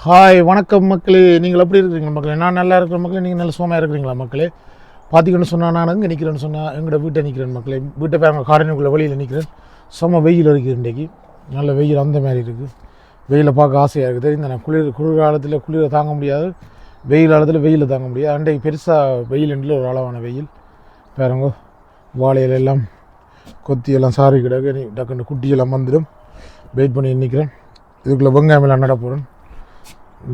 Hi வணக்கம் மக்களே, நீங்கள் எப்படி இருக்கிறீங்க மக்களே? நான் நல்லா இருக்கிற மக்களே, நீங்கள் நல்ல சுகமாக இருக்கிறீங்களா மக்களே? பார்த்தீங்கன்னு சொன்னால் நான் எங்கே நிற்கிறேன்னு சொன்னால் எங்களோட வீட்டை நிற்கிறேன் மக்களே. வீட்டை போய் அங்கே காரணிக்குள்ளே வெளியில் நிற்கிறேன். செம்ம வெயில் இருக்குது இன்றைக்கி, நல்ல வெயில் அந்த மாதிரி இருக்குது. வெயிலை பார்க்க ஆசையாக இருக்குது. இந்த நான் குளிர்காலத்தில் குளிரை தாங்க முடியாது, வெயில் காலத்தில் வெயிலை தாங்க முடியாது. அன்றைக்கு பெருசாக வெயில் என்று ஒரு அளவான வெயில் பாருங்க. வாழையிலெல்லாம் கொத்தியெல்லாம் சாரி கிடக்கு, டக்குன்னு குட்டியெல்லாம் வந்துடும். வெயிட் பண்ணி நிற்கிறேன். இதுக்குள்ளே வெங்காயமெல்லாம் நட போகிறேன்.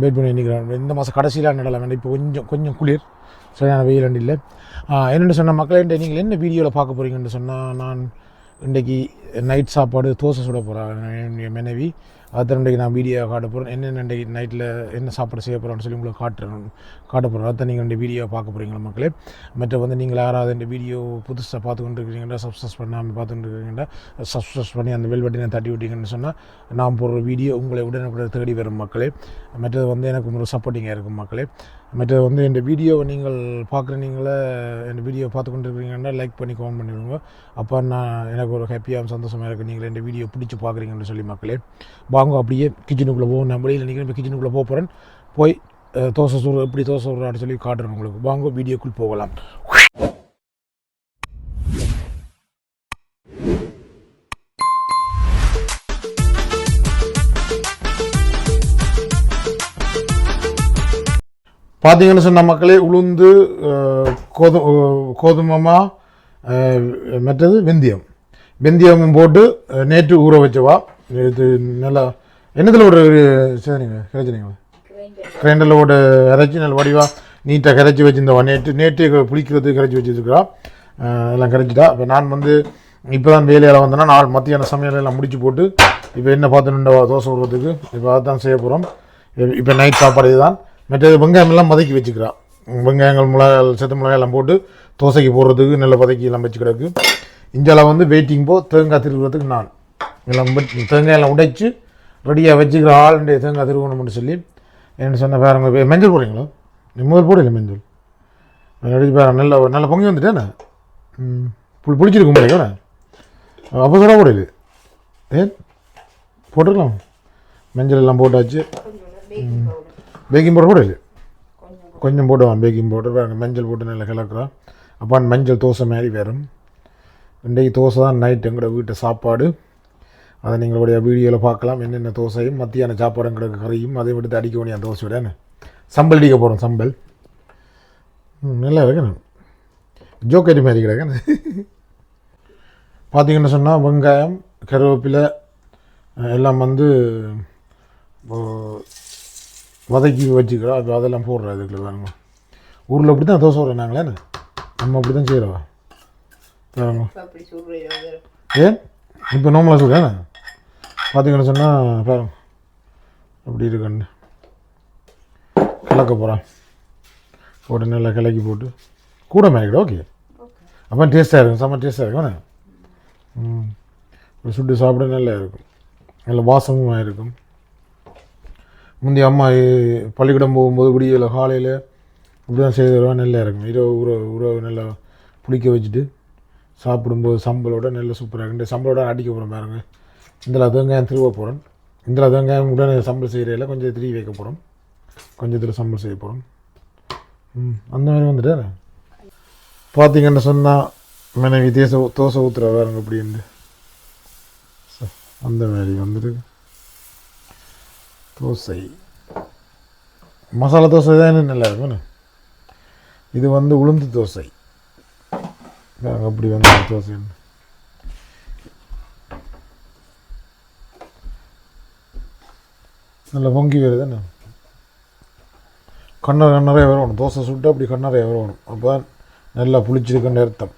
வெயிட் பண்ணி நிற்கிறேன். இந்த மாதம் கடைசியில் நடலாம் வேண்டாம். இப்போ கொஞ்சம் குளிர், சரியான வெயில் அண்டு இல்லை. என்னென்னு சொன்ன மக்களே, நீங்கள் என்ன வீடியோவில் பார்க்க போகிறீங்கன்னு சொன்னால், நான் இன்றைக்கி நைட் சாப்பாடு தோசை சுட போகிறேன் என் மனைவி. அதுதான் இன்றைக்கி நான் வீடியோ காட்ட போகிறேன். என்னென்ன இன்றைக்கி நைட்டில் என்ன சாப்பாடு செய்ய போகிறோன்னு சொல்லி உங்களுக்கு காட்ட போகிறேன். அதுதான் நீங்கள் இந்த வீடியோ பார்க்க போகிறீங்களா மக்களே. மற்ற நீங்கள் யாராவது இந்த வீடியோ புதுசாக பார்த்துக்கொண்டு இருக்கிறீங்கன்னா, சப்ஸ்கிரைப் பண்ணாமல் பார்த்துட்டு இருக்கிறீங்கன்னா சப்ஸ்கிரைப் பண்ணி அந்த பெல் பட்டனை தட்டி விட்டீங்கன்னு சொன்னால் நான் போடுற வீடியோ உங்களை உடனுக்குடன் தேடி வரும் மக்களே. மற்றது எனக்கு ஒரு சப்போர்ட்டிங்காக இருக்கும் மக்களே. மற்றது இந்த வீடியோவை நீங்கள் பார்க்குறீங்களே, இந்த வீடியோ பார்த்து கொண்டு இருக்கிறீங்கன்னா லைக் பண்ணி கமெண்ட் பண்ணிவிடுங்க. அப்போ எனக்கு ஒரு ஹாப்பியாக சந்தோஷமாக இருக்குது நீங்கள் இந்த வீடியோ பிடிச்சி பார்க்குறீங்கன்னு சொல்லி மக்களே. வாங்க அப்படியே கிச்சனுக்குள்ளே போவோம். நான் வெளியில் நிற்கிறேன். இப்போ கிச்சனுக்குள்ளே போகிறேன். போய் தோசை சூடு எப்படி தோசை சூடுறான்னு சொல்லி காட்டுறேன் உங்களுக்கு. வாங்க வீடியோக்குள் போகலாம். பார்த்தீங்கன்னு சொன்ன மக்களே, உளுந்து கோதுமமா மற்றது வெந்தயமும் போட்டு நேற்று ஊற வச்சவா. இது நல்லா என்னத்தில் ஒரு சரிங்க கிரைச்சினீங்களா? கிரைண்டரில் போட்டு இறைச்சி நல்ல வடிவாக நீட்டாக கரைச்சி வச்சுருந்தவா. நேற்று புளிக்கிறது கரைச்சி வச்சுருக்கிறா. எல்லாம் கரைச்சிட்டா. இப்போ நான் இப்போ தான் வேலையில் வந்தேன்னா மத்தியான சமையலெல்லாம் முடிச்சு போட்டு இப்போ என்ன பார்த்துணுண்டவா தோசை விடுறதுக்கு இப்போ அதுதான் செய்ய போகிறோம். இப்போ நைட் சாப்பாடு இதுதான். மற்றது வெங்காயமெல்லாம் வதக்கி வச்சுக்கிறான். வெங்காயங்கள் செத்து மிளகாய் எல்லாம் போட்டு தோசைக்கு போடுறதுக்கு நல்ல வதக்கி எல்லாம் வச்சு கிடக்கு. இஞ்சால வெயிட்டிங் தேங்காய் திருவுறதுக்கு நான் எல்லாம் தேங்காயெல்லாம் உடைச்சி ரெடியாக வச்சுக்கிற ஆளுடைய தேங்காய் திருவணும்னு சொல்லி என்ன சொன்ன பாருங்க. மஞ்சள் போடுறீங்களோ? முதல் போடல மஞ்சள் அடிச்சு பாரு. நல்ல பொங்கி வந்துட்டேண்ணே. பிடிச்சிருக்கும் போறீங்க. அப்போ சொல்ல போடல ஏன் போட்டுருக்கலாம். மஞ்சள் எல்லாம் போட்டாச்சு. பேக்கிங் பவுடர் போடல, கொஞ்சம் போடுவான் பேக்கிங் பவுடர். வேறு மஞ்சள் போட்டு நல்லா கிளக்குறான். அப்போ மஞ்சள் தோசை மாதிரி வரும். இன்றைக்கு தோசை தான் நைட் எங்களோட வீட்டு சாப்பாடு. அதை நீங்களுடைய வீடியோவில் பார்க்கலாம். என்னென்ன தோசையும் மத்தியான சாப்பாடு கிடக்கு கறியும் அதை விட்டு அடிக்க வேண்டிய அந்த தோசை விட சம்பல் அடிக்க போகிறோம். சம்பல் நல்லா இருக்குண்ணே, ஜோக்கரி மாதிரி கிடக்குன்னு. பார்த்தீங்கன்னு சொன்னால் வெங்காயம் கருவேப்பிலை எல்லாம் வதக்கி வச்சுக்கிறோம். அது அதெல்லாம் போடுறோம். இதுக்குள்ள வேணுங்க. ஊரில் அப்படி தான் தோசை விட்றோம் நாங்களே. நம்ம அப்படி தான் செய்கிறோம். ஏன் இப்போ நார்மலாக சொல்கிறேன். பார்த்தீங்கன்னு சொன்னால் பாருங்க அப்படி இருக்குன்னு கிளக்க போகிறான். போட்டு நல்லா கிளக்கி போட்டு கூட மேய்க்கிடும். ஓகே, அப்போ டேஸ்ட்டாக இருக்கும். செம்ம டேஸ்ட்டாக இருக்கும். இப்படி சுட்டு சாப்பிட நல்லா இருக்கும். நல்ல வாசமும் இருக்கும். முந்தைய அம்மா பள்ளிக்கூடம் போகும்போது விடியல காலையில் இப்படி தான் செய்து தருவா. நல்லா இருக்கும். உறவு நல்லா புளிக்க வச்சுட்டு சாப்பிடும்போது சம்பளோட நல்லா சூப்பராக இருக்கும். இந்த சம்பளோட அடிக்க போகிறோம் பாருங்க. இதில் வெங்காயம் திருவ போகிறோம். இதில் வெங்காயம் உடனே சம்பள் செய்கிறையில கொஞ்சம் திருவி வைக்க போகிறோம். கொஞ்சத்தில் சம்பள் செய்ய போகிறோம். அந்த மாதிரி வந்துட்டு பார்த்தீங்கன்னு சொன்னால் மனைவி தோசை ஊற்றுற பாருங்க அப்படின்னு. அந்த மாதிரி வந்துட்டு தோசை மசாலா தோசை தான் நல்லா இருக்கும். இது உளுந்து தோசை. அப்படி தோசை நல்லா பொங்கி வருதுன்னு கண்ணறைய வரணும். தோசை சுட்டு அப்படி கண்ணறைய வரணும். அப்போ தான் நல்லா புளிச்சிருக்குன்னு அர்த்தம்.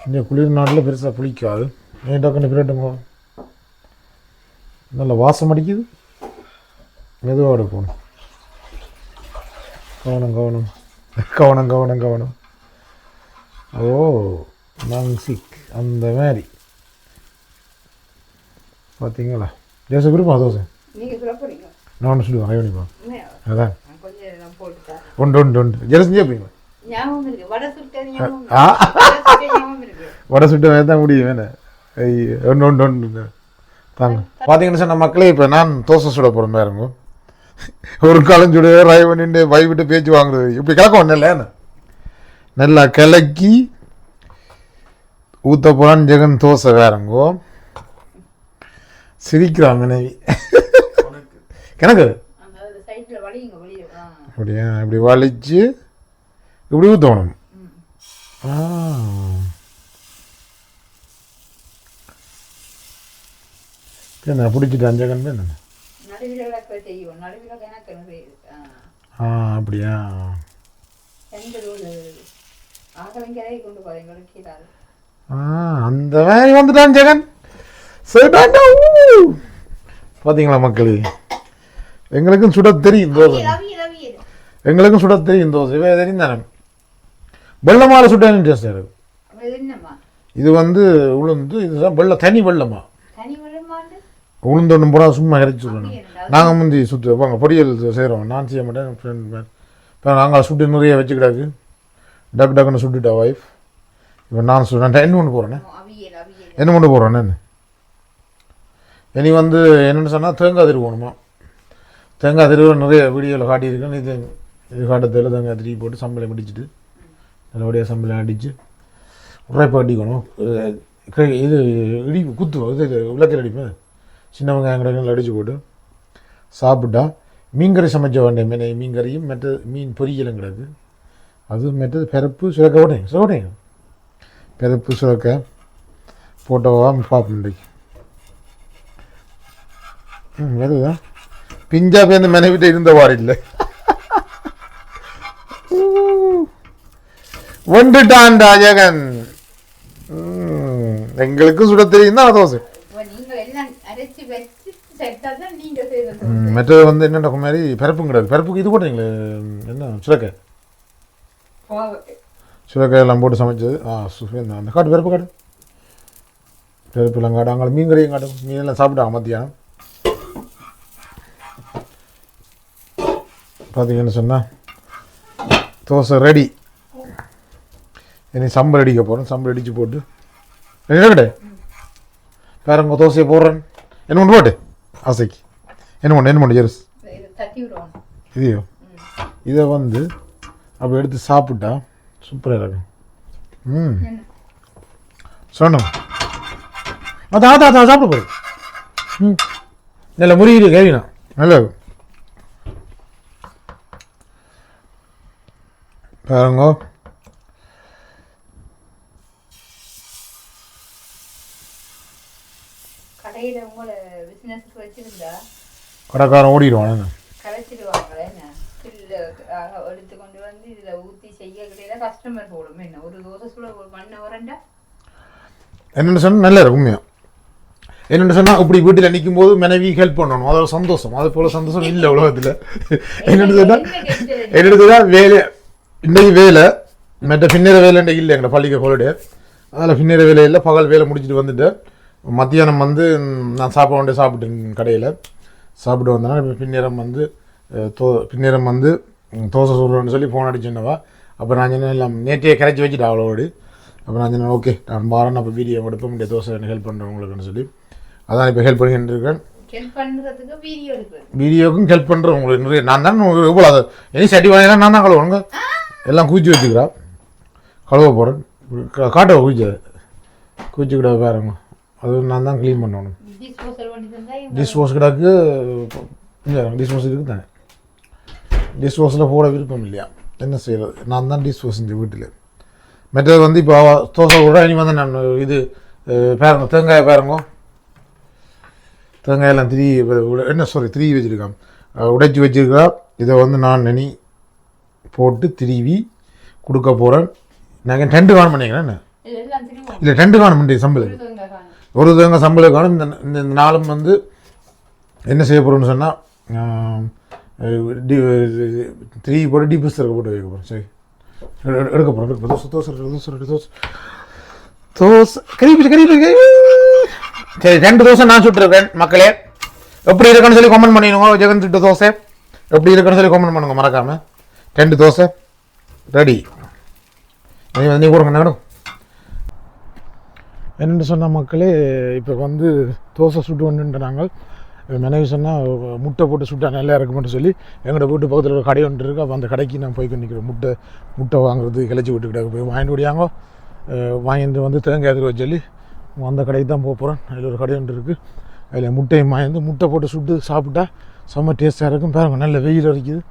இந்த குளிர் நாட்டில் பெருசாக புளிக்காது. நீட்டாக்கண்ணு பிரட்டுங்க. நல்லா வாசம் அடிக்குது. மெதுவாக எடுக்கணும். கவனம். ஓ சிக் அந்த மாதிரி பார்த்தீங்களா? ஜேச விருப்பம் தோசை நான் சொல்லுவேன். ஐவனிப்பா அதான் ஒன்று ஜெல செஞ்சு அப்படிங்களா? வடை சுட்ட தான் முடியும். வேணா ஒன்று தாங்க. பார்த்தீங்கன்னு சொன்ன மக்களே, இப்போ நான் தோசை சுட போகிறேன் பாருங்க. ஒரு காலம் சுடு ராய் பண்ணிட்டு வைவிட்டு பேச்சு வாங்குறது இப்படி கிளக்க ஒன்றும் இல்லை. நல்லா கிளக்கி ஊற்ற போகிறான்னு ஜெகன் தோசை வேறங்கோ சிரிக்கிறான் மனைவி. கிணக்கு அப்படியா இப்படி வலிச்சு இப்படி ஊற்றணும். என்ன பிடிச்சிட்டான் ஜெகன் என்ன? அப்படியா அந்த மாதிரி வந்துட்டான் ஜெகன். பார்த்தீங்களா மக்கள், எங்களுக்கும் சுட தெரியும் தோசை, எங்களுக்கும் சுட தெரியும் தோசை தெரியும் தானே. வெள்ளமால சுட்ட இன்ட்ரெஸ்ட் இருக்கு. இது உளுந்து இதுதான் வெள்ளம், தனி வெள்ளமா உளுந்து ஒன்று போனால் சும்மா இறைச்சி விடணும். நாங்கள் முந்தி சுற்று வைப்பாங்க பொரியல் செய்கிறோம். நான் செய்ய மாட்டேன், ஃப்ரெண்ட் மேன். இப்போ நாங்கள் சுட்டு நிறைய வச்சுக்கிடாக்கு டக்கு டக்குன்னு சுட்டுட்டா ஒய்ஃப். இப்போ நான் சொல்கிறேன் என்ன கொண்டு போகிறேன்னு என்ன கொண்டு போகிறேன்னு இனி என்னென்னு சொன்னால் தேங்காய் திருவோணுமா. தேங்காய் திருவ நிறைய வீடியோவில் காட்டியிருக்கேன். இது காட்டத்தில் தேங்காய் திருவி போட்டு சம்பளம் பிடிச்சிட்டு நல்லபடியாக சம்பளம் அடித்து உரைப்பா அடிக்கணும். இது குத்துவோம், இது விளக்கில் அடிப்பேன். சின்ன வெங்காயம் கிடக்கு அடித்து போட்டு சாப்பிட்டா மீன்கறி சமைச்ச வேண்டிய மீன்கறியும் மெட்ட மீன் பொரியலும் கிடக்கு. அது மெட்டது பருப்பு சுரக்க ஓட்டேங்க பருப்பு சுரக்க போட்டோவா பார்ப்போம் இன்றைக்கு. வருதா பிஞ்சா பேருந்து மனைவிட்ட இருந்த வாடு இல்லை. வந்துட்டான்டா ஜெகன். எங்களுக்கும் சுட தெரியும் தான் தோசை. மற்றது என்னென்ன மாதிரி பருப்பும் கிடையாது. பருப்புக்கு இது போட்டீங்களே என்ன சுரக்காய் எல்லாம் போட்டு சமைச்சது. அந்த காட்டு பருப்பு காட்டு பருப்பு எல்லாம் காட்டு. அங்கே மீன் கறியும் காட்டும். மீனெல்லாம் சாப்பிட்டாங்க மத்தியானம். பார்த்தீங்கன்னு சொன்னால் தோசை ரெடி. இனி சம்பல் அடிக்க போகிறேன். சம்பல் அடித்து போட்டு என்ன கடை வேறங்க தோசையை போடுறேன். என்ன ஒன்று போட்டு ஆசைக்கு என்ன பண்ணு ஜெருஸ் இதையோ இதை அப்படி எடுத்து சாப்பிட்டா சூப்பராக இருக்கும். சொன்னோம் அதான் சாப்பிட போகிறேன். நல்ல முறியீடு கேவினா நல்லா இருக்கும். பாருங்க கடைக்காரன் ஓடிடுவான். என்னென்னு சொன்னால் நல்லா இருக்கும் உண்மையா. என்னென்னு சொன்னால் இப்படி வீட்டில் நிற்கும் போது மனைவி ஹெல்ப் பண்ணணும், அதோட சந்தோஷம். அது போல் சந்தோஷம் இல்லை உலகத்தில். என்னென்னு சொன்னால் வேலை இன்றைக்கு வேலை மற்ற பின்னேற வேலை இன்றைக்கு இல்லை. எங்களை பள்ளிக்கு ஹாலிடே, அதில் பின்னேற வேலை இல்லை. பகல் வேலை முடிச்சுட்டு வந்துட்டேன். மத்தியானம் நான் சாப்பிட்டேன் கடையில் சாப்பிட்டு வந்தேன்னா. இப்போ பின்னேரம் தோசை சுடுறேன்னு சொல்லி ஃபோன் அடிச்சுன்னவா. அப்போ நான் சொன்னேன் எல்லாம் நேற்றையே கரைச்சி வச்சுட்டேன் அவளோடு. அப்போ நான் சொன்னேன் ஓகே நான் மாறேன், அப்போ வீடியோ எடுப்ப முடிய தோசை எனக்கு ஹெல்ப் பண்ணுறேன் உங்களுக்குன்னு சொல்லி அதான் இப்போ ஹெல்ப் பண்ணிட்டு இருக்கேன். வீடியோக்கும் ஹெல்ப் பண்ணுறேன் உங்களுக்கு நிறைய. நான் தான் எவ்வளோ அதை எனி சட்டி வாங்கினா நான் தான் கழுவுங்க. எல்லாம் குவிச்சு வச்சுக்கிறா கழுவ போகிறேன். காட்ட குவிச்சுக்கிட்ட பாருங்க. அது நான் தான் க்ளீன் பண்ணணும். டிஷ் வாஷ் கிடாக்கு டிஷ் வாஷ் இருக்குது தானே. டிஷ் வாஷில் போட விருப்பம் இல்லையா, என்ன செய்கிறது. நான் தான் டிஷ் வாஷ் செஞ்சு வீட்டில். மற்றது இப்போ தோசை கூட இனி நான் இது பாருங்க தேங்காய் பாருங்க. தேங்காயெல்லாம் திரி வச்சுருக்கான், உடைச்சி வச்சுருக்கா. இதை நான் நனி போட்டு திருவி கொடுக்க போகிறேன். நாங்கள் 2 காணும் பண்ணிக்கிறேன். என்ன இல்லை 2 காணும் பண்ணி சம்பளம் ஒரு தேங்காய் சம்பளம் காணும். இந்த 4 என்ன செய்ய போகிறோன்னு சொன்னால் 3 போட்டு டீபஸ் போட்டு வைக்க போகிறோம். சரி எடுக்க போகிறோம். தோசை சரி 2 தோசை நான் சுட்டுருக்கேன். மக்களே எப்படி இருக்குன்னு சொல்லி கமெண்ட் பண்ணிடுங்க. ஜெகன் சுட்ட தோசை எப்படி இருக்குன்னு சொல்லி கமெண்ட் பண்ணுங்க மறக்காமல். 2 தோசை ரெடி. நீ கூட கண்ணாடும் என்னென்னு சொன்ன மக்களே. இப்போ தோசை சுட்டு வந்துட்டு நாங்கள் மனைவி சொன்னால் முட்டை போட்டு சுட்டா நல்லா இருக்குமென்னு சொல்லி எங்களோட வீட்டு பக்கத்தில் ஒரு கடை ஒன்று இருக்குது. அப்போ அந்த கடைக்கு நான் போய் நிற்கிறேன். முட்டை வாங்குறது கிளச்சி விட்டுக்கிட்ட போய் வாங்கிட்டு ஓடியாங்க. வாங்கிட்டு வந்து தேங்காய் எதிர்க்க சொல்லி அந்த கடைக்கு தான் போக போகிறேன். அதில் ஒரு கடை ஒன்று இருக்குது. அதில் முட்டையை வாங்கி முட்டை போட்டு சுட்டு சாப்பிட்டா செம்ம டேஸ்ட்டாக இருக்கும். பாருங்க நல்ல வெயில் அடிக்குது.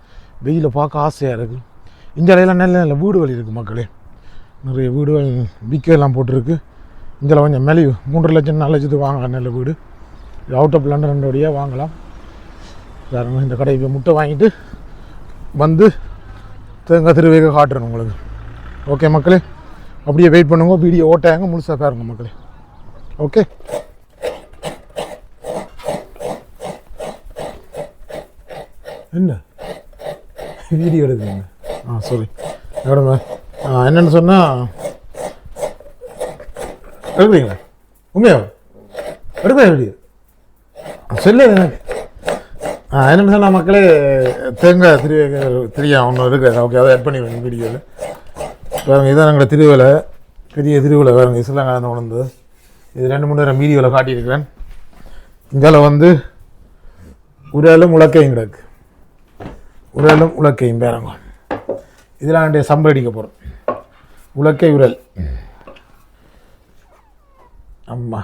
வெயிலை பார்க்க ஆசையாக இருக்குது. இந்த இலையெல்லாம் நல்ல நல்ல வீடுகள் இருக்குது மக்களே. நிறைய வீடுகள் விற்கெல்லாம் போட்டிருக்கு. இதில் கொஞ்சம் மெலிவு 3 லட்சம் 4 லட்சத்துக்கு வாங்கலாம் நல்ல வீடு. அவுட் ஆஃப் லண்டன் வழியாக வாங்கலாம். பாருங்க இந்த கடைக்கு முட்டை வாங்கிட்டு வந்து தேங்காய் திருவேக காட்டுறேன் உங்களுக்கு. ஓகே மக்களே, அப்படியே வெயிட் பண்ணுங்க. வீடியோ ஓட்டாங்க முழுசாக பாருங்க மக்களே. ஓகே என்ன வீடியோ எடுக்குங்க. சாரி மேடம், என்னென்னு சொன்னால் எடுக்கிறீங்களா? உண்மையா எடுக்கிறேன் வீடியோ சொல்லு எனக்கு. என்னென்னு சொன்னால் மக்களே, தேங்காய் திரியா ஒன்று இருக்குது. ஓகே, அதை ஆட் பண்ணி வீடியோவில் பாருங்க. இதுதான் எங்களோட திருவிழா, பெரிய திருவிழா. பாருங்க இஸ்லாங்காலம் உணர்ந்தது. இது 2-3 நேரம் வீடியோவில் காட்டியிருக்கிறேன். இங்கால வந்து உரலும் உலக்கையும் கிடக்கு. உரலும் உலக்கையும் பாருங்க. இதெல்லாம் என்னுடைய சம்படிக்க போகிறோம். உலக்கை உரல் அம்மா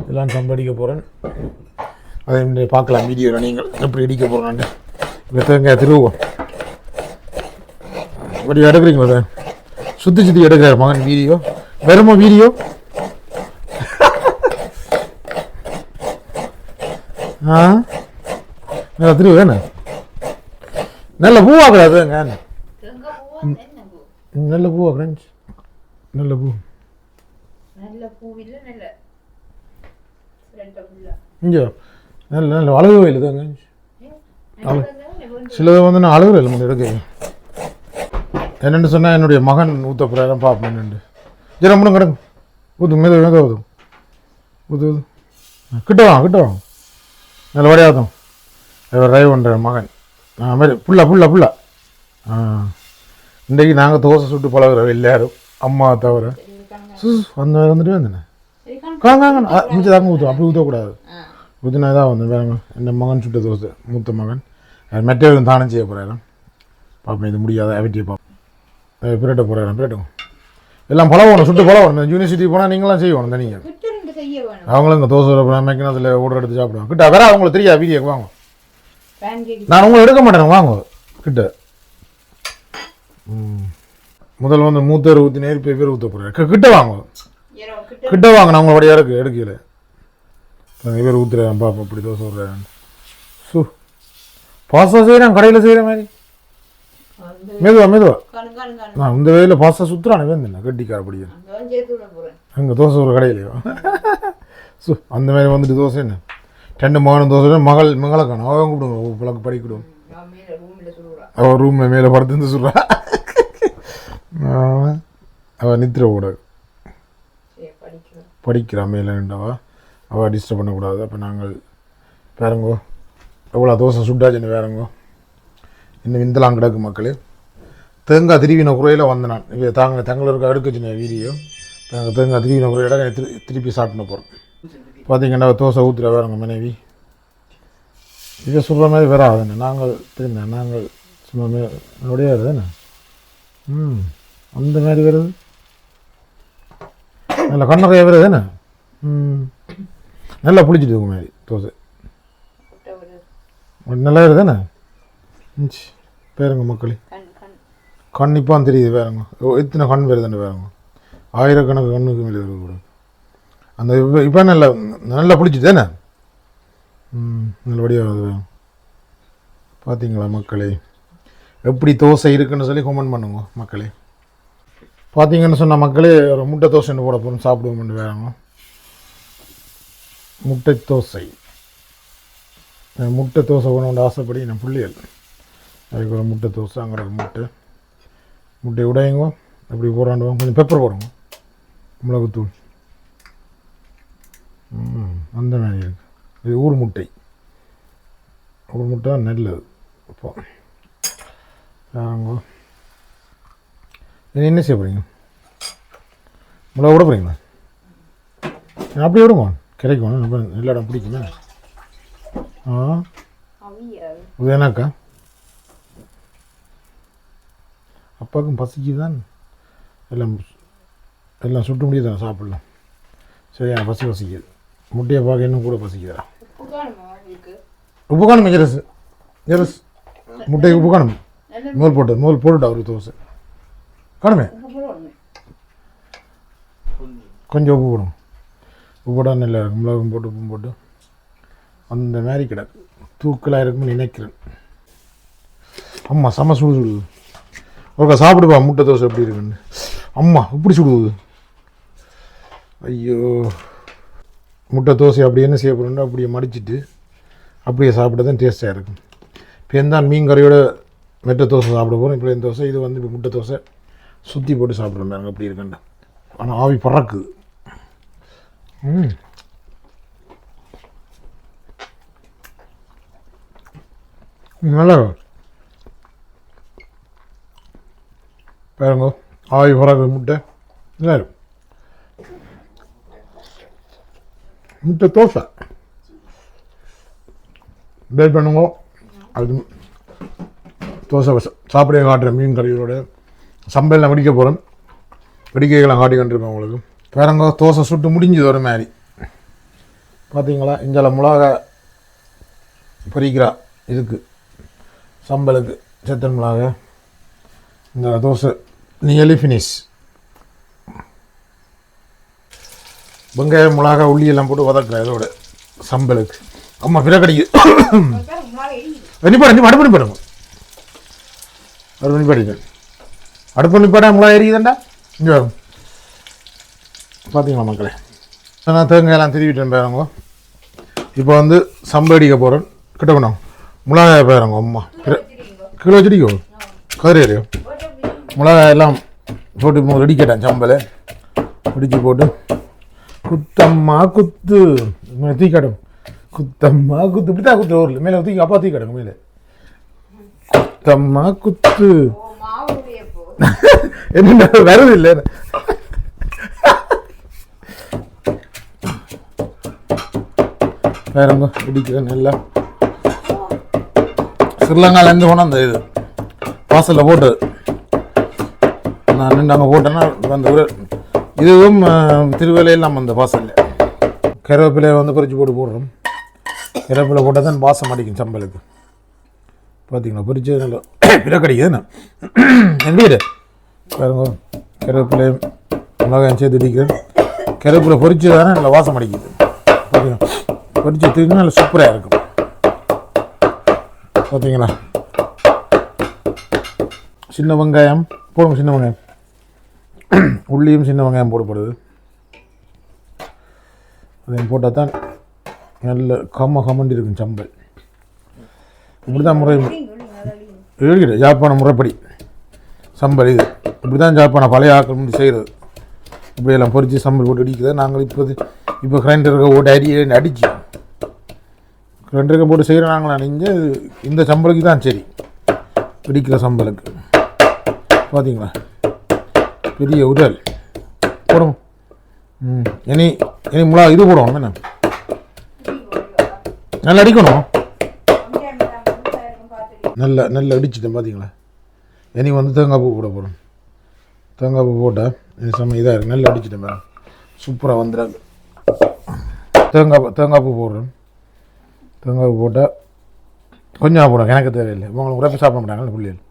இதெல்லாம் சம்படிக்க போகிறேன். அதை பார்க்கலாம் வீடியோவில் நீங்கள் எப்படி இடிக்க போகிறோன்னு. இப்போ தேங்காய் திருவோம். இப்படி எடுக்கிறீங்களா? சுற்றி எடுக்கிறார் மகன் வீடியோ. வருமா வீடியோ? நல்லா திருவு வேணா நல்ல பூவாக்குறாதுங்க. நல்ல பூவாக்குறேன். நல்ல பூ இங்கே நல்ல நல்ல அழகு வயல் தாங்க. சிலது வந்து நான் அழகு இல்லை எடுக்க. என்னென்னு சொன்னால் என்னுடைய மகன் ஊற்ற போகிறாரம் பார்ப்பேன். ஜரம் மட்டும் கிடக்கும். ஊற்று மெது மெது ஊதும். ஊற்று ஊது கிட்டவாங்க நல்ல வடையாதும். ட்ரைவ் பண்ணுற மகன் மாதிரி புல்லா இன்றைக்கி நாங்கள் தோசை சுட்டு பழகிறோம் எல்லாரும், அம்மா தவிர. வந்துட்டு வந்தேண்ணே காங்க மிச்சம் தாங்க ஊற்றுவோம். அப்படி ஊற்றக்கூடாது. ஊற்றினா தான் வந்து வேறு என் மகன் சுட்ட தோசை, மூத்த மகன். மெட்டேரும் தானம் செய்ய போகிறாராம். பார்ப்பேன், இது முடியாத அவற்றியை பார்ப்போம். பிரட்ட போகிறாராம். பிரட்டும் எல்லாம் பழகணும், சுட்டு பழகணும். யூனிவர்சிட்டி போனால் நீங்களாம் செய்யணும் தனியாக. அவங்களும் இங்கே தோசை மெக்கினத்தில் ஓடுற எடுத்து சாப்பிடுவாங்க. கிட்ட வேற அவங்களுக்கு தெரியாது. வீடியோக்கு வாங்க. நான் உங்களை எடுக்க மாட்டேன். வாங்க கிட்ட. முதல்ல வந்து மூத்தர் ஊற்றி நேர் பேர் ஊற்ற போகிறேன். கிட்ட வாங்க நான் உங்களை வழியாக இருக்கு எடுக்கல. பேர் ஊற்றுறேன் பாப்பா. அப்படி தோசை விட்றேன். பாஸ்தா செய்கிறேன் கடையில் செய்கிற மாதிரி. மெதுவா நான் இந்த வேலையில் பாஸ்தா சுற்றுறானே வேந்தேன் கட்டிக்கார அப்படியே எங்கள் தோசை ஒரு கடையிலையோ. அந்த மாதிரி வந்துட்டு தோசை என்ன 2 மகனும் தோசை. மகளை காணும். அவன் கூப்பிடுங்க பிள்ளைக்கு படிக்கிடுவோம். அவள் ரூமில் மேலே படுத்து சொல்கிறா. அவள் நித்திர கூடாது, படிக்கிறான் மேலே நின்றவா. அவள் டிஸ்டர்ப் பண்ணக்கூடாது. அப்போ நாங்கள் வேறங்கோ எவ்வளோ தோசை சுட்டாச்சுன்னு வேறங்கோ. இன்னும் இந்தலாம் கிடக்கு மக்களே. தேங்காய் திருவின குறையில் வந்து நான் இப்போ தங்களுக்கு அடுக்கச்சின வீடியோ. நாங்கள் தேங்காய் திருவின குறையிட திருப்பி சாப்பிட்டு போகிறோம். பார்த்தீங்கன்னா தோசை ஊற்றுற வேறங்க மனைவி. இதை சொல்கிற மாதிரி வராதுண்ணே. நாங்கள் சும்மா என்னுடைய வருதுண்ணே. அந்த மாதிரி வருது. நல்ல கண்ணறையாக வருதுண்ணே. நல்லா புளிச்சிட்டு இருக்கும் மாதிரி தோசை நல்லா வருதுண்ணே. பேருங்க மக்களே, கண்ணிப்பான் தெரியுது வேறங்க. எத்தனை கண் வருதுன்னு வேறங்க. ஆயிரக்கணக்கு கண்ணுக்கு மேலே வருது கூட. அந்த இப்போ நல்லா பிடிச்சிது தானே. நல்லபடியாக வருது. பார்த்தீங்களா மக்களே எப்படி தோசை இருக்குன்னு சொல்லி கமெண்ட் பண்ணுங்க மக்களே. பார்த்தீங்கன்னு சொன்ன மக்களே, ஒரு முட்டை தோசைன்னு போட போகிறோம். சாப்பிடுவோம்னு வேறங்க. முட்டை தோசை வேணும்னு ஆசைப்படி நான் பிள்ளைகள் அதுக்கு ஒரு முட்டை தோசை. அங்கே ஒரு முட்டை உடையுங்க. அப்படி போராண்டுவோம். கொஞ்சம் பெப்பர் போடுங்க, மிளகுத்தூள். அந்த மாதிரி இருக்குது. இது ஊர் முட்டை நல்லது. இப்போ என்ன செய்ய போகிறீங்க? மிளகு விட போகிறீங்களா? அப்படி விடுங்க, கிடைக்கும். எல்லா இடம் பிடிக்குமே. இது என்னக்கா அப்பாவுக்கும் பசிக்குதான் எல்லாம் எல்லாம் சுட்டு முடியுதான் சாப்பிடலாம் சரியா பசிக்குது முட்டையை பார்க்க இன்னும் கூட பசிக்குதா உப்பு காணும் ஜெரஸ் ஜெரஸ் முட்டைக்கு உப்பு காணும் முதல் போட்டுட்டா ஒரு தோசை காணுமே கொஞ்சம் உப்பு போடும் உப்பு போட்டால் நல்லா இருக்கும் மிளகும் போட்டு உப்பும் போட்டு அந்த மாதிரி கிடக்கு தூக்கலாக இருக்கும்னு நினைக்கிறேன் அம்மா செம்ம சுடுது ஒருக்கா சாப்பிடுப்பா முட்டை தோசை எப்படி இருக்குன்னு அம்மா இப்படி சுடுவது ஐயோ முட்டை தோசை அப்படி என்ன செய்ய போகிறோம்னா அப்படியே மடிச்சிட்டு அப்படியே சாப்பிட தான் டேஸ்ட்டாக இருக்கும் இப்போ தான் மீன் கறியோட மெட்டை தோசை சாப்பிட போகிறோம் இப்போ இந்த தோசை இது வந்து இப்போ முட்டை தோசை சுற்றி போட்டு சாப்பிட்றோம் நாங்கள் அப்படி இருக்கேன்டா ஆனால் ஆவி பறக்குது நல்லா பாருங்க ஆவி பறக்குது முட்டை நல்லா இருக்கும் முட்டை தோசை பேட் பண்ணுங்க அது தோசை சாப்பிட காட்டுறேன் மீன் கறியோட சம்பல் நான் வெடிக்க போகிறேன் வெடிக்கைகளாம் காட்டி கொண்டிருப்பேன் உங்களுக்கு பாருங்க தோசை சுட்டு முடிஞ்சது ஒரு மாதிரி பார்த்தீங்களா இஞ்சால மிளகா பொரிக்கிறா இதுக்கு சம்பலுக்கு செத்தன் மிளகா இந்த தோசை நியர்லி ஃபினிஷ் வெங்காயம் மிளகா உள்ளி எல்லாம் போட்டு வதக்குறேன் இதோட சம்பலுக்கு அம்மா பிற கிடைக்குது நிப்பாடு அடுப்பு நிப்பாடுங்க அடுப்பு நிப்பாடிக்கிறேன் அடுப்பு நிப்பாடா மிளகா எரியுதுண்டா இங்கே வரும் பார்த்தீங்களா மக்களே நான் தேங்காயெல்லாம் திருவிட்டேன் பாருங்க இப்போ வந்து சம்படிக்க போகிறேன் கிட்ட கொண்டோம் மிளகாய் பாருங்க அம்மா கிலோ வச்சுடிக்கோ கதிரையோ மிளகாய் எல்லாம் போட்டு ரெடி கேட்டேன் சம்பலை பிடிச்சி போட்டு குத்தம்மா குத்து தூக்கி காட்டும் குத்தம்மா குத்து இப்படி தான் குத்து ஊரில் மேலே தூக்கி அப்பா தூக்கி காட்டுங்க மேலே குத்தம்மா குத்து என்ன வருது இல்லை வேறங்க பிடிக்கிறேன் நல்லா ஸ்ரீலங்காலேருந்து போனால் அந்த இது வாசலில் போட்டு நான் நின்று அங்கே போட்டேன்னா அந்த இதுவும் திருவேலையெல்லாம் அந்த வாசலில் கருவேப்பிலையை வந்து பொரிச்சு போடுறோம் கருவேப்பிலை போட்டால் தான் வாசம் அடிக்கும் சம்பலுக்கு பார்த்தீங்களா பொரிச்சு நல்லா பிறக்கடிக்குதுண்ணா என் வீடு பாருங்க கருவேப்பிலையும் மிளகாயும் சேர்த்து அடிக்கிறேன் கருவேப்பிலை பொரிச்சு தானே நல்லா வாசம் அடிக்குது பார்த்தீங்களா பொரிச்சு எடுத்துக்கிங்கன்னா நல்லா சூப்பராக இருக்கும் பார்த்தீங்களா சின்ன வெங்காயம் போடுங்க சின்ன வெங்காயம் உள்ளியும் சின்ன வெங்காயம் போடப்படுது அதையும் போட்டால் தான் நல்ல கம்மண்டி இருக்கும் சம்பல் இப்படி தான் முறை எழுதிடு ஜாப்பான முறைப்படி சம்பல் இது இப்படி தான் ஜாப்பான பழைய ஆக்கள் முடி செய்கிறது இப்படியெல்லாம் பொரித்து சம்பல் போட்டு அடிக்கிறது நாங்கள் இப்போ கிரைண்டருக்கு போட்டு அடித்து கிரைண்டருக்கு போட்டு செய்கிற நாங்கள் நீங்கள் இந்த சம்பளுக்கு தான் சரி பிடிக்கிற சம்பளுக்கு பார்த்தீங்களா பெரிய உடல் போடும் இனி மிளகா இது போடுவோம் என்ன நல்லா அடிக்கணும் நல்லா அடிச்சுட்டேன் பார்த்தீங்களா இனி வந்து தேங்காய் பூ போட போகிறோம் தேங்காய் பூ போட்டால் செம்ம இதாக இருக்குது நல்லா அடிச்சுட்டேன் மேடம் சூப்பராக வந்துடாது தேங்காய் பூ போடுறேன் தேங்காய் பூ போட்டால் கொஞ்சம் போடுவோம் எனக்கு தேவையில்லை உங்களுக்கு உரைப்பு சாப்பிட மாட்டாங்க பிள்ளைகள்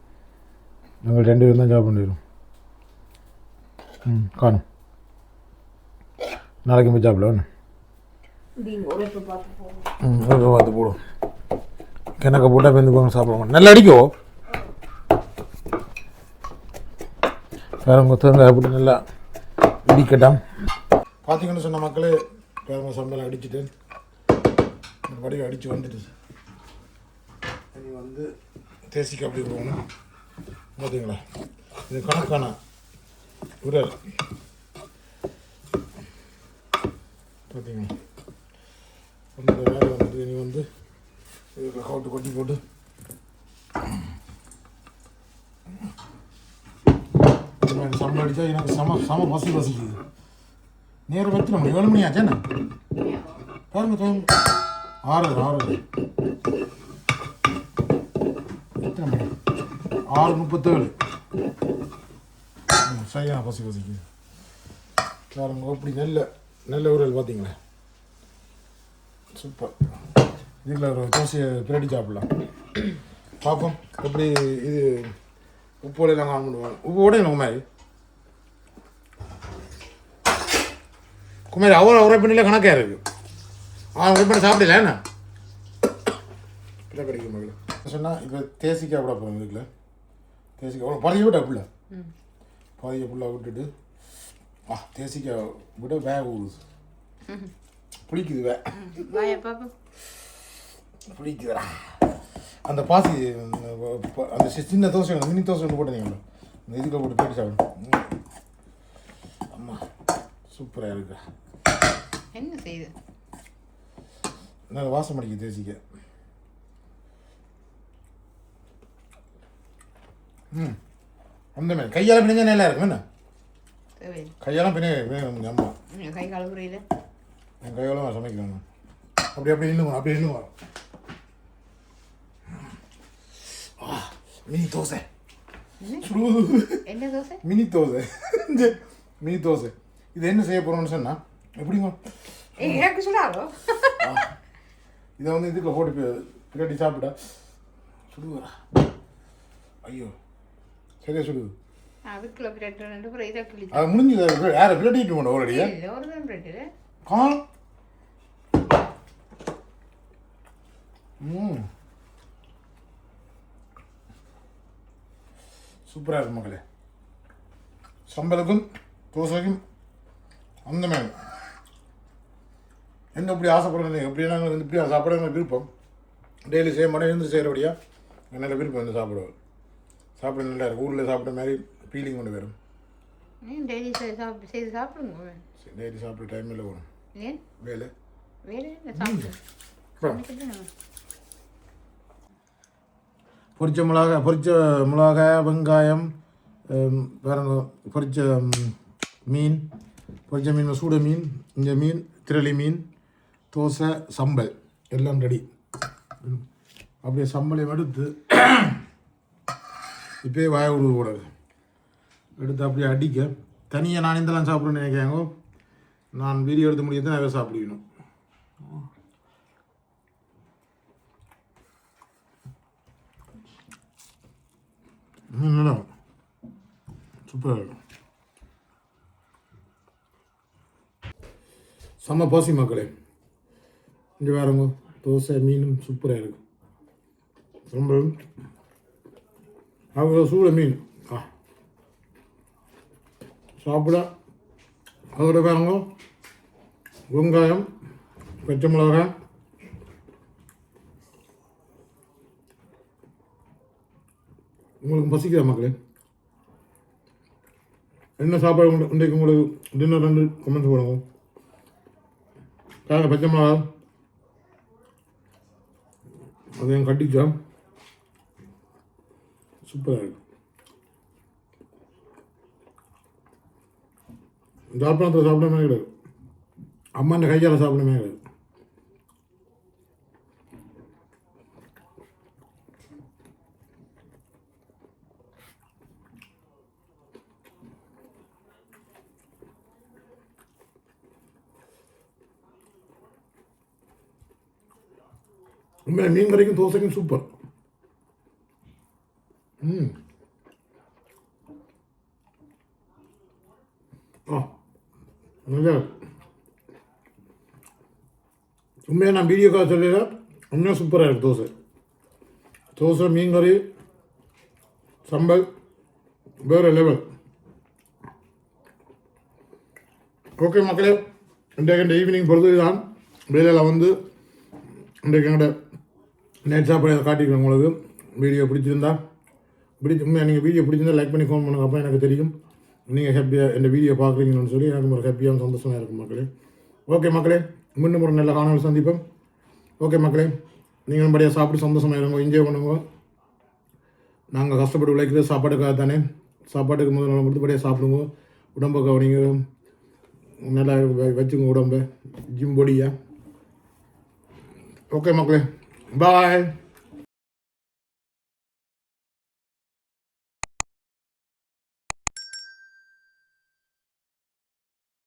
எங்களுக்கு 2 பேரும் தான் சாப்பிட முடியும் காணும் நாளைக்கு போய் சாப்பிட வேணும் பார்த்து போடுவோம் கிணக்க போட்டால் பேருந்து போங்க சாப்பிடுவாங்க நல்லா அடிக்கோ வேறு தேங்காய் போட்டு நல்லா இடிக்கட்டாம் பார்த்தீங்கன்னு சொன்ன மக்களே வேறு சம்பளம் அடிச்சுட்டு வடிவை அடித்து வந்துட்டு இனி வந்து தேசிக்கு அப்படி போகணும் பார்த்தீங்களா இது கணக்கான உரல் பார்த்தீங்களா அந்த வேலை வந்து இனி வந்து இதுக்கு கவுட்டு கொட்டி போட்டு சம்பளம் அடித்தா எனக்கு சம பசிக்குது நேரம் வைக்கணும் 7 மணி ஆச்சேண்ணா பாருங்க 6 எத்தனை மணி 6:37. சரியான பசிக்குது பாருங்க. அப்படி நல்ல ஊரல் பார்த்தீங்களா, சூப்பர். இதில் ஒரு தோசையை பிரட்டி சாப்பிடலாம். பார்ப்போம் எப்படி இது உப்போடையெல்லாம் காண பண்ணுவாங்க. உப்போட குமாரி குமாரி அவ்வளோ உரைப்பண்ணில் கணக்காக இருக்குது. உரைப்பண்ணி சாப்பிடல என்ன இப்படிலாம் கிடைக்கும் மகள் சொன்னால். இப்போ தேசிக்காய் விட போகிறோம் இதுக்குள்ள. தேசிக்காய் அவ்வளோ பழைய விட்ட அப்படில பாதியை ஃபுல்லாக விட்டுட்டு தேசிக்காய் விட வேக ஊறுது, பிடிக்குது பிடிக்குதுடா. அந்த பாசி அந்த சின்ன தோசை மினி தோசை ஒன்று போட்டீங்களா, இந்த இதுக்குள்ள போட்டு போட்டு சாப்பிடும். அம்மா சூப்பராக இருக்கா. என்ன செய்யுது நல்ல வாசம் அடிக்குது தேசிக்காய். அந்த மாதிரி கையால் பிணைஞ்சா நல்லா இருக்கும். என்ன கையெல்லாம் பின்னே அம்மா கை கழுவுறையில் என் கையாலும் சமைக்கிறேன். அப்படி நின்று வரும். மினி தோசை, என்ன தோசை? மினி தோசை. இது என்ன செய்ய போகிறோம்னு சொன்னால் எப்படிங்க எனக்கு சுடாதோ. இதை வந்து இதுக்குள்ள போட்டு பிரட்டி சாப்பிட்டா சுடுவா. ஐயோ சரியா சுடுது. அதுக்குள்ள பிரெட் ரெண்டு பேரும் இதை கிளி அது முடிஞ்சது. யாரை பிரட்டிட்டு போன ஓரடியா ஒரு தான் பிரெட்டு காணும். சூப்பராக இருக்கும் மக்களே. சம்பலுக்கும் தோசைக்கும் அந்த மாதிரி என்ன இப்படி ஆசைப்படுறேன். எப்படின்னா வந்து இப்படி சாப்பிட விருப்பம். டெய்லி செய்ய மாட்டேன், இருந்து செய்கிறபடியா நல்ல விருப்பம் வந்து சாப்பிடுவோம். சாப்பிட நல்லா இருக்கும். ஊரில் சாப்பிட்ட மாதிரி ஃபீலிங் கொண்டு வரும். டெய்லி செய்து சாப்பிடுங்க. டெய்லி சாப்பிட டைம் இல்லை வரும். ஏன் வேலை பொரிச்ச மிளகா வெங்காயம் பாருங்க, பொரிச்ச மீன் சூட மீன், இந்த மீன் திரளி மீன், தோசை, சம்பல் எல்லாம் ரெடி. அப்படியே சம்பளையும் எடுத்து இப்போயே வாய விடக்கூடாது. எடுத்து அப்படியே அடிக்க தனியாக நான் இதெல்லாம் சாப்பிட்றேன்னு நினைக்கிறாங்க. நான் வீடியோ எடுத்து முடியாது நான் சாப்பிடணும். சூப்பராக இருக்கும். செம்ம பாசி மக்களே. இங்கே வேறங்க தோசை மீனும் சூப்பராக இருக்கும். ரொம்ப அவங்க சூட மீன் சாப்பிட. அதோட வேறங்க வெங்காயம், பச்சை மிளகாய், உங்களுக்கு பசிக்கிற மக்களே என்ன சாப்பாடு இன்றைக்கு உங்களுக்கு டின்னர் 2 கமெண்ட்ஸ் போடுங்க. பச்சை மிளகாய் அதையும் கட்டிச்சா சூப்பராக இருக்கும். ஜாழ்ப்பாணத்தில் சாப்பிடவே கிடையாது, அம்மா இந்த கையால் சாப்பிடவே கிடையாது. உண்மையாக மீன் கறிக்கும் தோசைக்கும் சூப்பர். நல்லா உண்மையாக நான் வீடியோக்காக சொல்லல, உண்மையாக சூப்பராக இருக்குது. தோசை மீன் கறி சம்பல் வேறு லெவல். ஓகே மக்களே, இன்றைக்கு ஈவினிங் பொறுத்து தான் வேலையில் வந்து இன்றைக்கு எங்கள்கிட்ட நைட் சாப்பாடு காட்டிக்கிறேன். உங்களுக்கு வீடியோ பிடிச்சிருந்தா உண்மையாக நீங்கள் வீடியோ பிடிச்சிருந்தா லைக் பண்ணி ஃபோன் பண்ணுங்க. அப்போ எனக்கு தெரியும் நீங்கள் ஹாப்பியாக இந்த வீடியோ பார்க்குறீங்கன்னு சொல்லி எனக்கு ஒரு ஹாப்பியாக சந்தோஷமாக இருக்கும் மக்களே. ஓகே மக்களே, மீண்டும் ஒரு நல்ல காணொலி சந்திப்போம். ஓகே மக்களே, நீங்களும் படியாக சாப்பிட்டு சந்தோஷமாக இருங்க, என்ஜாய் பண்ணுங்க. நாங்கள் கஷ்டப்பட்டு உழைக்கிறது சாப்பாட்டுக்காக தானே. சாப்பாட்டுக்கு முதல்ல கொடுத்தபடியாக சாப்பிடுங்க, உடம்பை கவனிங்க, நல்லா வச்சுங்க உடம்பை, ஜிம் பொடியாக ஓகே மக்களே பாய்.